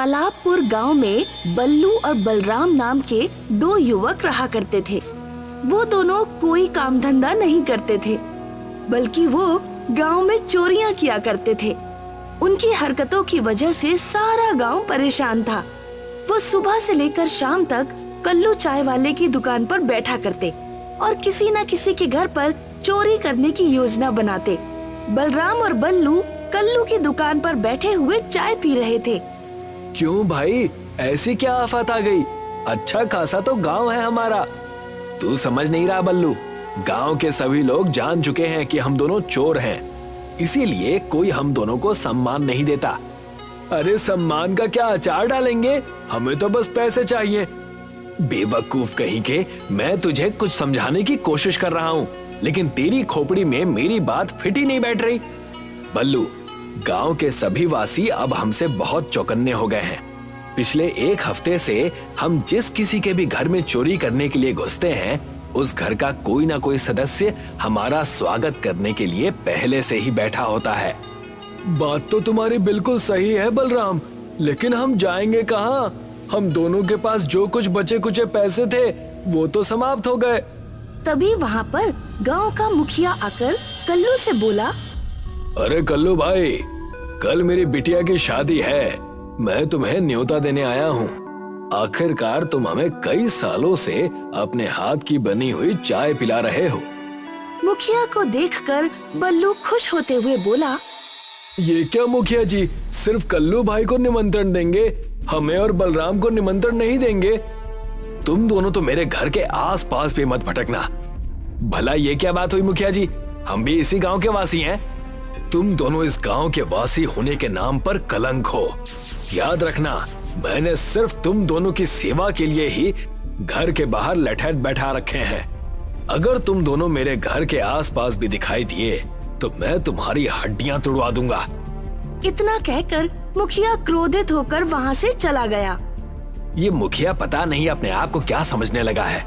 तालाबपुर गांव में बल्लू और बलराम नाम के दो युवक रहा करते थे। वो दोनों कोई काम धंधा नहीं करते थे, बल्कि वो गांव में चोरियां किया करते थे। उनकी हरकतों की वजह से सारा गांव परेशान था। वो सुबह से लेकर शाम तक कल्लू चाय वाले की दुकान पर बैठा करते और किसी न किसी के घर पर चोरी करने की योजना बनाते। बलराम और बल्लू कल्लू की दुकान पर बैठे हुए चाय पी रहे थे। क्यों भाई, ऐसी क्या आफत आ गई? अच्छा खासा तो गांव है हमारा। तू समझ नहीं रहा बल्लू, गांव के सभी लोग जान चुके हैं कि हम दोनों चोर हैं, इसीलिए कोई हम दोनों को सम्मान नहीं देता। अरे सम्मान का क्या अचार डालेंगे, हमें तो बस पैसे चाहिए। बेवकूफ कहीं के, मैं तुझे कुछ समझाने की कोशिश कर रहा हूँ, लेकिन तेरी खोपड़ी में मेरी बात फिट ही नहीं बैठ रही। बल्लू, गांव के सभी वासी अब हमसे बहुत चौकन्ने हो गए हैं। पिछले एक हफ्ते से हम जिस किसी के भी घर में चोरी करने के लिए घुसते हैं, उस घर का कोई ना कोई सदस्य हमारा स्वागत करने के लिए पहले से ही बैठा होता है। बात तो तुम्हारी बिल्कुल सही है बलराम, लेकिन हम जाएंगे कहाँ? हम दोनों के पास जो कुछ बचे कुचे पैसे थे वो तो समाप्त हो गए। तभी वहाँ पर गांव का मुखिया आकर कल्लू से बोला, अरे कल्लू भाई, कल मेरी बिटिया की शादी है, मैं तुम्हें न्योता देने आया हूँ। आखिरकार तुम हमें कई सालों से अपने हाथ की बनी हुई चाय पिला रहे हो। मुखिया को देखकर बल्लू खुश होते हुए बोला, ये क्या मुखिया जी, सिर्फ कल्लू भाई को निमंत्रण देंगे, हमें और बलराम को निमंत्रण नहीं देंगे? तुम दोनों तो मेरे घर के आसपास भी मत भटकना। भला ये क्या बात हुई मुखिया जी, हम भी इसी गांव के वासी हैं। तुम दोनों इस गांव के वासी होने के नाम पर कलंक हो। याद रखना, मैंने सिर्फ तुम दोनों की सेवा के लिए ही घर के बाहर लठैत बैठा रखे हैं। अगर तुम दोनों मेरे घर के आसपास भी दिखाई दिए तो मैं तुम्हारी हड्डियां तुड़वा दूंगा। इतना कहकर मुखिया क्रोधित होकर वहाँ से चला गया। ये मुखिया पता नहीं अपने आप को क्या समझने लगा है।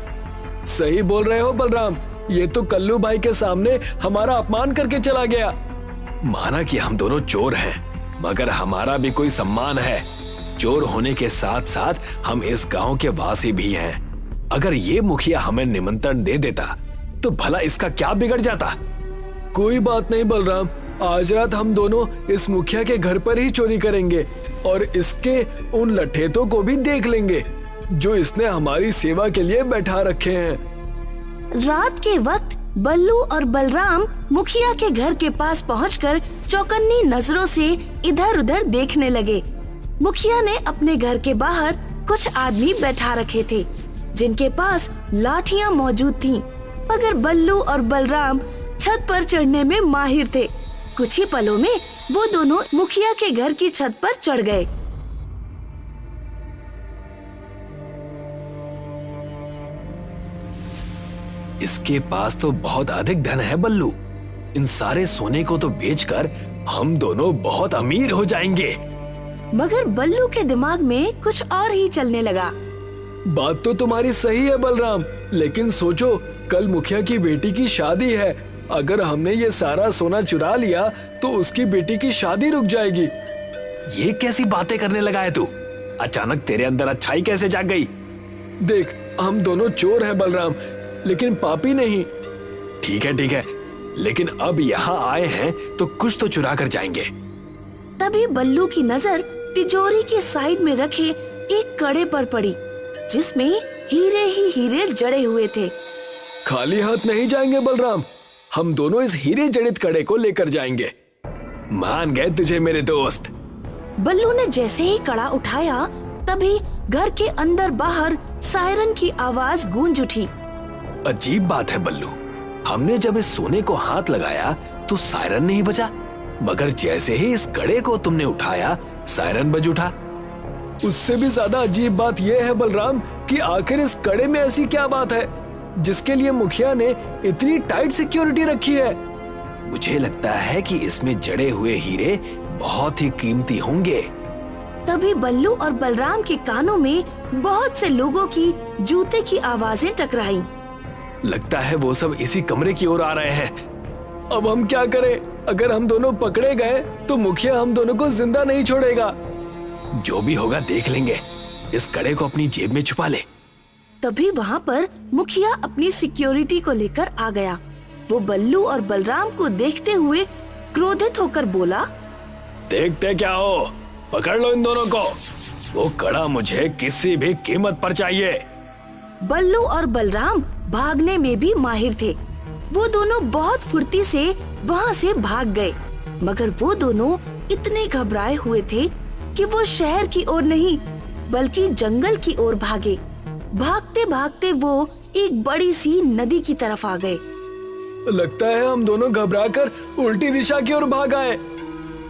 सही बोल रहे हो बलराम, ये तो कल्लू भाई के सामने हमारा अपमान करके चला गया। माना कि हम दोनों चोर हैं, मगर हमारा भी कोई सम्मान है। चोर होने के साथ साथ हम इस गांव के वासी भी हैं। अगर ये मुखिया हमें निमंत्रण दे देता तो भला इसका क्या बिगड़ जाता? कोई बात नहीं बलराम, आज रात हम दोनों इस मुखिया के घर पर ही चोरी करेंगे और इसके उन लठेतों को भी देख लेंगे जो इसने हमारी सेवा के लिए बैठा रखे हैं। रात के वक्त बल्लू और बलराम मुखिया के घर के पास पहुंचकर चौकन्नी नजरों से इधर उधर देखने लगे। मुखिया ने अपने घर के बाहर कुछ आदमी बैठा रखे थे जिनके पास लाठियां मौजूद थीं, मगर बल्लू और बलराम छत पर चढ़ने में माहिर थे। कुछ ही पलों में वो दोनों मुखिया के घर की छत पर चढ़ गए। इसके पास तो बहुत अधिक धन है बल्लू, इन सारे सोने को तो बेचकर हम दोनों बहुत अमीर हो जाएंगे। मगर बल्लू के दिमाग में कुछ और ही चलने लगा। बात तो तुम्हारी सही है बलराम, लेकिन सोचो, कल मुखिया की बेटी की शादी है। अगर हमने ये सारा सोना चुरा लिया तो उसकी बेटी की शादी रुक जाएगी। ये कैसी बातें करने लगा है तू? अचानक तेरे अंदर अच्छाई कैसे जाग गई? देख, हम दोनों चोर हैं बलराम, लेकिन पापी नहीं। ठीक है, लेकिन अब यहाँ आए हैं तो कुछ तो चुरा कर जाएंगे। तभी बल्लू की नजर तिजोरी के साइड में रखे एक कड़े पर पड़ी जिसमें हीरे ही हीरे जड़े हुए थे। खाली हाथ नहीं जाएंगे बलराम, हम दोनों इस हीरे जड़ित कड़े को लेकर जाएंगे। मान गए तुझे मेरे दोस्त। बल्लू ने जैसे ही कड़ा उठाया तभी घर के अंदर बाहर सायरन की आवाज गूंज उठी। अजीब बात है बल्लू, हमने जब इस सोने को हाथ लगाया तो सायरन नहीं बजा, मगर जैसे ही इस कड़े को तुमने उठाया सायरन बज उठा। उससे भी ज्यादा अजीब बात यह है बलराम कि आखिर इस कड़े में ऐसी क्या बात है जिसके लिए मुखिया ने इतनी टाइट सिक्योरिटी रखी है? मुझे लगता है कि इसमें जड़े हुए हीरे बहुत ही कीमती होंगे। तभी बल्लू और बलराम के कानों में बहुत से लोगों की जूते की आवाजें टकराई। लगता है वो सब इसी कमरे की ओर आ रहे हैं। अब हम क्या करें? अगर हम दोनों पकड़े गए तो मुखिया हम दोनों को जिंदा नहीं छोड़ेगा। जो भी होगा देख लेंगे। इस कड़े को अपनी जेब में छुपा ले। तभी वहाँ पर मुखिया अपनी सिक्योरिटी को लेकर आ गया। वो बल्लू और बलराम को देखते हुए क्रोधित होकर बोला, देखते क्या हो, पकड़ लो इन दोनों को। वो कड़ा मुझे किसी भी कीमत पर चाहिए। बल्लू और बलराम भागने में भी माहिर थे। वो दोनों बहुत फुर्ती से वहाँ से भाग गए, मगर वो दोनों इतने घबराए हुए थे कि वो शहर की ओर नहीं बल्कि जंगल की ओर भागे। भागते भागते वो एक बड़ी सी नदी की तरफ आ गए। लगता है हम दोनों घबराकर उल्टी दिशा की ओर भाग आए।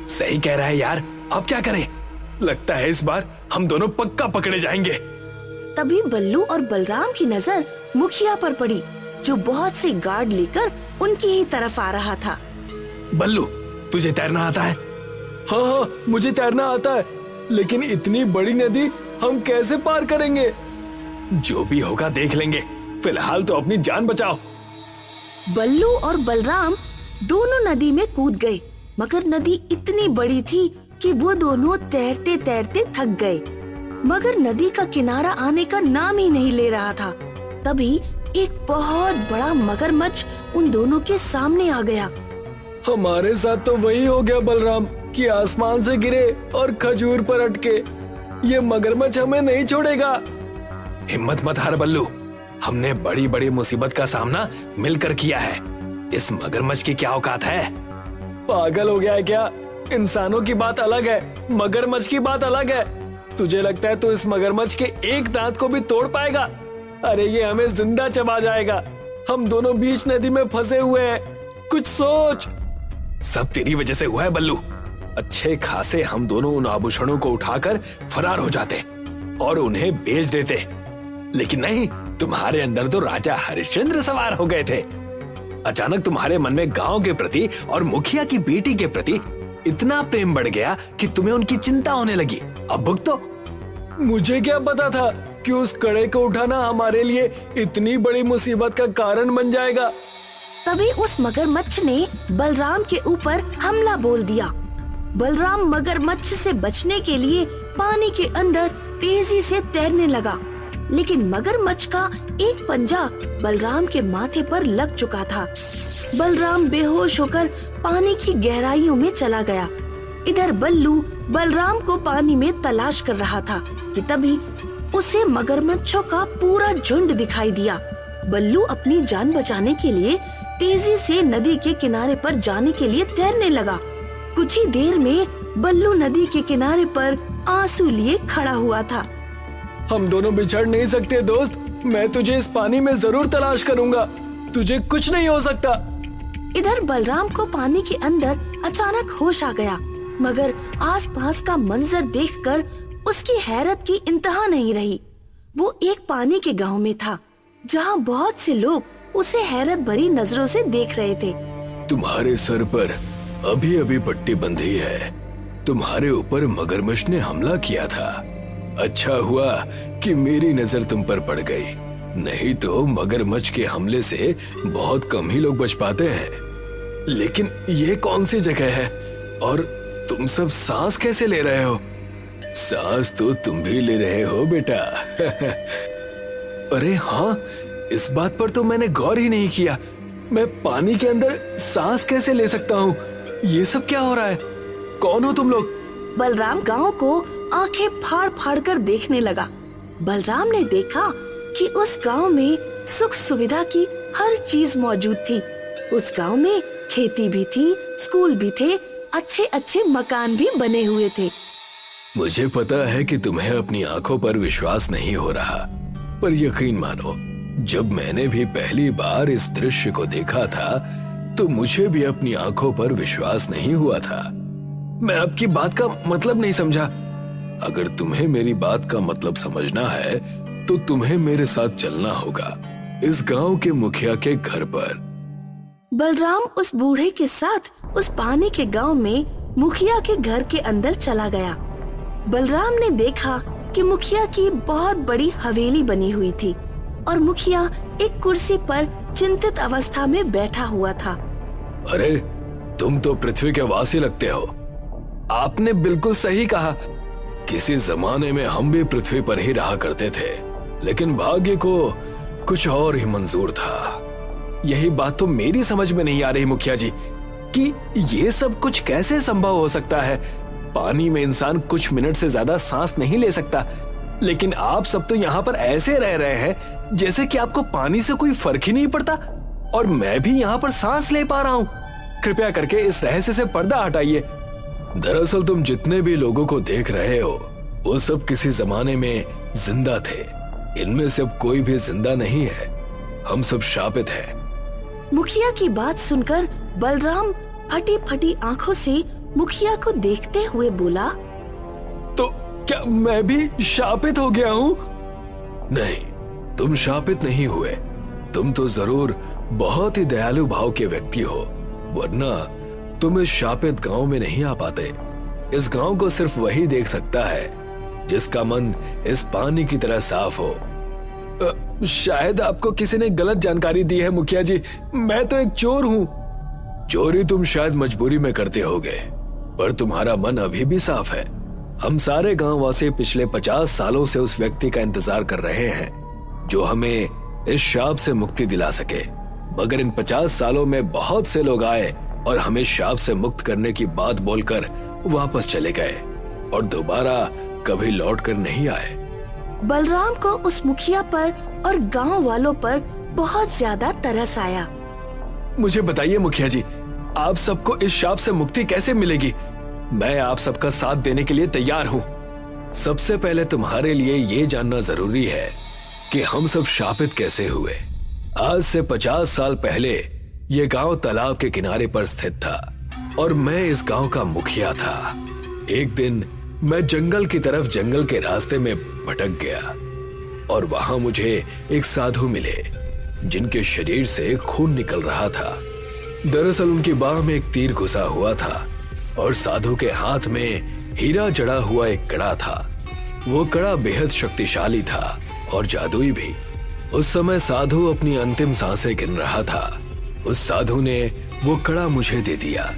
सही कह रहा है यार, अब क्या करें? लगता है इस बार हम दोनों पक्का पकड़े जाएंगे। तभी बल्लू और बलराम की नजर मुखिया पर पड़ी, जो बहुत से गार्ड लेकर उनकी ही तरफ आ रहा था। बल्लू, तुझे तैरना आता है? हाँ हाँ, मुझे तैरना आता है, लेकिन इतनी बड़ी नदी हम कैसे पार करेंगे? जो भी होगा देख लेंगे, फिलहाल तो अपनी जान बचाओ। बल्लू और बलराम दोनों नदी में कूद गए, मगर नदी इतनी बड़ी थी कि वो दोनों तैरते तैरते थक गए, मगर नदी का किनारा आने का नाम ही नहीं ले रहा था। तभी एक बहुत बड़ा मगरमच्छ उन दोनों के सामने आ गया। हमारे साथ तो वही हो गया बलराम कि आसमान से गिरे और खजूर पर अटके। ये मगरमच्छ हमें नहीं छोड़ेगा। हिम्मत मत हार बल्लू, हमने बड़ी बड़ी मुसीबत का सामना मिलकर किया है। इस मगरमच्छ की क्या औकात है? पागल हो गया है क्या? इंसानों की बात अलग है, मगरमच्छ की बात अलग है। तुझे लगता है तो इस मगरमच्छ के एक दांत को भी तोड़ पाएगा? अरे ये हमें जिंदा चबा जाएगा। हम दोनों बीच नदी में फंसे हुए हैं, कुछ सोच। सब तेरी वजह से हुआ है बल्लू। अच्छे खासे हम दोनों उन आभूषणों को उठाकर फरार हो जाते और उन्हें बेच देते, लेकिन नहीं, तुम्हारे अंदर तो राजा हरिश्चंद्र सवार हो गए थे। अचानक तुम्हारे मन में गांव के प्रति और मुखिया की बेटी के प्रति इतना प्रेम बढ़ गया कि तुम्हें उनकी चिंता होने लगी। अब भुगतो। मुझे क्या पता था कि उस कड़े को उठाना हमारे लिए इतनी बड़ी मुसीबत का कारण बन जाएगा। तभी उस मगरमच्छ ने बलराम के ऊपर हमला बोल दिया। बलराम मगरमच्छ से बचने के लिए पानी के अंदर तेजी से तैरने लगा, लेकिन मगरमच्छ का एक पंजा बलराम के माथे पर लग चुका था। बलराम बेहोश होकर पानी की गहराइयों में चला गया। इधर बल्लू बलराम को पानी में तलाश कर रहा था कि तभी उसे मगरमच्छों का पूरा झुंड दिखाई दिया। बल्लू अपनी जान बचाने के लिए तेजी से नदी के किनारे पर जाने के लिए तैरने लगा। कुछ ही देर में बल्लू नदी के किनारे पर आंसू लिए खड़ा हुआ था। हम दोनों बिछड़ नहीं सकते दोस्त, मैं तुझे इस पानी में जरूर तलाश करूंगा, तुझे कुछ नहीं हो सकता। इधर बलराम को पानी के अंदर अचानक होश आ गया, मगर आसपास का मंजर देखकर उसकी हैरत की इंतहा नहीं रही। वो एक पानी के गांव में था, जहां बहुत से लोग उसे हैरत भरी नजरों से देख रहे थे। तुम्हारे सर पर अभी अभी पट्टी बंधी है। तुम्हारे ऊपर मगरमच्छ ने हमला किया था। अच्छा हुआ कि मेरी नजर तुम पर पड़ गई, नहीं तो मगरमच्छ के हमले से बहुत कम ही लोग बच पाते हैं। लेकिन ये कौन सी जगह है और तुम सब सांस कैसे ले रहे हो? सांस तो तुम भी ले रहे हो बेटा। अरे हाँ, इस बात पर तो मैंने गौर ही नहीं किया। मैं पानी के अंदर सांस कैसे ले सकता हूँ? ये सब क्या हो रहा है? कौन हो तुम लोग? बलराम गांव को आंखें फाड़ फाड़ कर देखने लगा। बलराम ने देखा कि उस गांव में सुख सुविधा की हर चीज मौजूद थी। उस गांव में खेती भी थी, स्कूल भी थे, अच्छे अच्छे मकान भी बने हुए थे। मुझे पता है कि तुम्हें अपनी आंखों पर विश्वास नहीं हो रहा, पर यकीन मानो, जब मैंने भी पहली बार इस दृश्य को देखा था तो मुझे भी अपनी आंखों पर विश्वास नहीं हुआ था। मैं आपकी बात का मतलब नहीं समझा। अगर तुम्हें मेरी बात का मतलब समझना है तो तुम्हें मेरे साथ चलना होगा इस गांव के मुखिया के घर पर। बलराम उस बूढ़े के साथ उस पानी के गांव में मुखिया के घर के अंदर चला गया। बलराम ने देखा कि मुखिया की बहुत बड़ी हवेली बनी हुई थी और मुखिया एक कुर्सी पर चिंतित अवस्था में बैठा हुआ था। अरे, तुम तो पृथ्वी के वासी लगते हो। आपने बिल्कुल सही कहा। किसी जमाने में हम भी पृथ्वी पर ही रहा करते थे, लेकिन भाग्य को कुछ और ही मंजूर था। यही बात तो मेरी समझ में नहीं आ रही मुखिया जी कि ये सब कुछ कैसे संभव हो सकता है। पानी में इंसान कुछ मिनट से ज्यादा सांस नहीं ले सकता, लेकिन आप सब तो यहाँ पर ऐसे रह रहे हैं जैसे कि आपको पानी से कोई फर्क ही नहीं पड़ता, और मैं भी यहाँ पर सांस ले पा रहा हूँ। कृपया करके इस रहस्य से पर्दा हटाइए। दरअसल तुम जितने भी लोगों को देख रहे हो वो सब किसी जमाने में जिंदा थे। इनमें से अब कोई भी जिंदा नहीं है, हम सब शापित हैं। मुखिया की बात सुनकर बलराम फटी फटी आंखों से मुखिया को देखते हुए बोला, तो क्या मैं भी शापित हो गया हूँ? नहीं, तुम शापित नहीं हुए। तुम तो जरूर बहुत ही दयालु भाव के व्यक्ति हो, वरना तुम इस शापित गांव में नहीं आ पाते। इस गांव को सिर्फ वही देख सकता है जिसका मन इस पानी की तरह साफ हो। शायद आपको किसी ने गलत जानकारी दी है मुखिया जी, मैं तो एक चोर हूँ। चोरी तुम शायद मजबूरी में करते होगे, पर तुम्हारा मन अभी भी साफ है। हम सारे गांव वासी पिछले 50 सालों से उस व्यक्ति का इंतजार कर रहे हैं जो हमें इस शाप से मुक्ति दिला सके, मगर इन 50 सालों में बहुत से लोग आए और हमें शाप से मुक्त करने की बात बोलकर वापस चले गए और दोबारा कभी लौट कर नहीं आए। बलराम को उस मुखिया पर और गांव वालों पर बहुत ज्यादा तरस आया। मुझे बताइए मुखिया जी, आप सबको इस शाप से मुक्ति कैसे मिलेगी? मैं आप सबका साथ देने के लिए तैयार हूँ। सबसे पहले तुम्हारे लिए ये जानना जरूरी है कि हम सब शापित कैसे हुए। आज से 50 साल पहले ये गांव तालाब के किनारे पर स्थित था और मैं इस गांव का मुखिया था। एक दिन मैं जंगल की तरफ जंगल के रास्ते में भटक गया और वहां मुझे एक साधु मिले जिनके शरीर से खून निकल रहा था। दरअसल उनकी बाह में एक तीर घुसा हुआ था और साधु के हाथ में हीरा जड़ा हुआ एक कड़ा था। वो कड़ा बेहद शक्तिशाली था और जादुई भी। उस समय साधु अपनी अंतिम सांसें गिन रहा था। उस साधु ने वो कड़ा मुझे दे दिया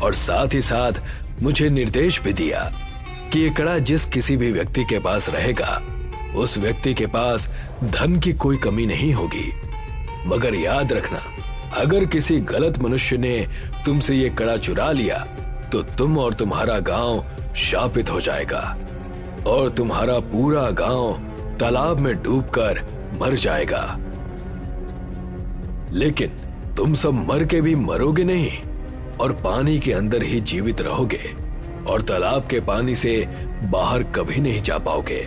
और साथ ही साथ मुझे निर्देश भी दिया कि ये कड़ा जिस किसी भी व्यक्ति के पास रहेगा उस व्यक्ति के पास धन की कोई कमी नहीं होगी। मगर याद रखना, अगर किसी गलत मनुष्य ने तुमसे ये कड़ा चुरा लिया तो तुम और तुम्हारा गांव शापित हो जाएगा और तुम्हारा पूरा गांव तालाब में डूबकर मर जाएगा। लेकिन तुम सब मर के भी मरोगे नहीं और पानी के अंदर ही जीवित रहोगे और तालाब के पानी से बाहर कभी नहीं जा पाओगे।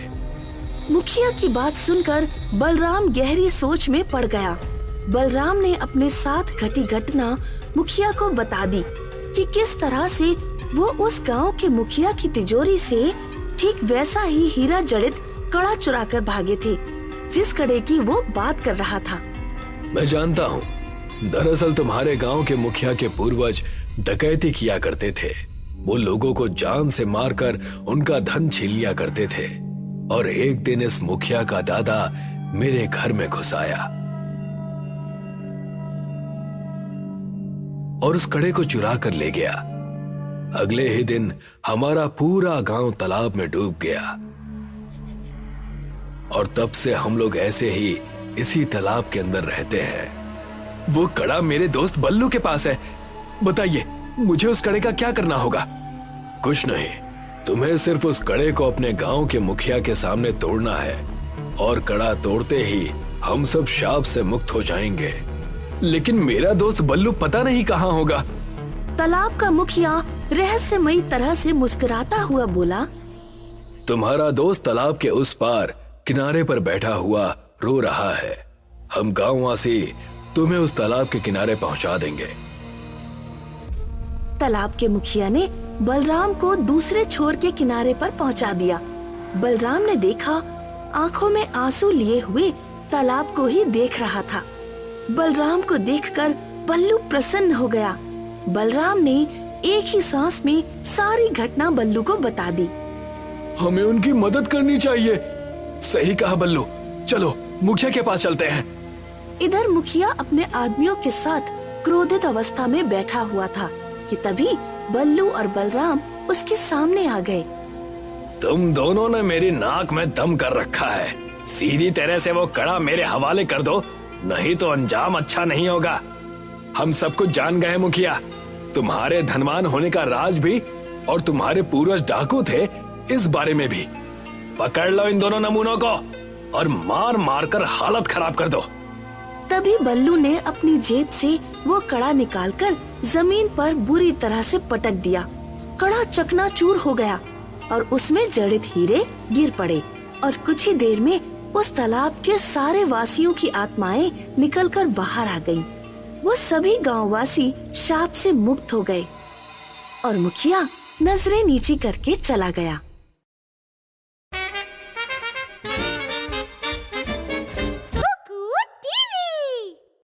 मुखिया की बात सुनकर बलराम गहरी सोच में पड़ गया। बलराम ने अपने साथ घटी घटना मुखिया को बता दी कि किस तरह से वो उस गांव के मुखिया की तिजोरी से ठीक वैसा ही हीरा जड़ित कड़ा चुरा कर भागे थे जिस कड़े की वो बात कर रहा था। मैं जानता हूँ, दरअसल तुम्हारे गांव के मुखिया के पूर्वज डकैती किया करते थे। वो लोगों को जान से मारकर उनका धन छीन लिया करते थे और एक दिन इस मुखिया का दादा मेरे घर में घुस आया और उस कड़े को चुरा कर ले गया। अगले ही दिन हमारा पूरा गांव तालाब में डूब गया और तब से हम लोग ऐसे ही इसी तालाब के अंदर रहते हैं। वो कड़ा मेरे दोस्त बल्लू के पास है। बताइए, मुझे उस कड़े का क्या करना होगा? कुछ नहीं, तुम्हें सिर्फ उस कड़े को अपने गांव के मुखिया के सामने तोड़ना है और कड़ा तोड़ते ही हम सब शाप से मुक्त हो जाएंगे। लेकिन मेरा दोस्त बल्लू पता नहीं कहाँ होगा। तालाब का मुखिया रहस्यमयी तरह से मुस्कुराता हुआ बोला, तुम्हारा दोस्त तालाब के उस पार किनारे पर बैठा हुआ रो रहा है। हम गांववासी तुम्हें उस तालाब के किनारे पहुंचा देंगे। तालाब के मुखिया ने बलराम को दूसरे छोर के किनारे पर पहुंचा दिया। बलराम ने देखा, आंखों में आंसू लिए हुए तालाब को ही देख रहा था। बलराम को देखकर बल्लू प्रसन्न हो गया। बलराम ने एक ही सांस में सारी घटना बल्लू को बता दी। हमें उनकी मदद करनी चाहिए। सही कहा बल्लू, चलो मुखिया के पास चलते हैं। इधर मुखिया अपने आदमियों के साथ क्रोधित अवस्था में बैठा हुआ था कि तभी बल्लू और बलराम उसके सामने आ गए। तुम दोनों ने मेरी नाक में दम कर रखा है। सीधी तरह से वो कड़ा मेरे हवाले कर दो, नहीं तो अंजाम अच्छा नहीं होगा। हम सब कुछ जान गए मुखिया, तुम्हारे धनवान होने का राज भी और तुम्हारे पूर्वज डाकू थे इस बारे में भी। पकड़ लो इन दोनों नमूनों को और मार मार कर हालत खराब कर दो। तभी बल्लू ने अपनी जेब से वो कड़ा निकालकर जमीन पर बुरी तरह से पटक दिया। कड़ा चकनाचूर हो गया और उसमें जड़ित हीरे गिर पड़े और कुछ ही देर में उस तालाब के सारे वासियों की आत्माएं निकलकर बाहर आ गईं। वो सभी गांववासी शाप से मुक्त हो गए और मुखिया नजरें नीची करके चला गया।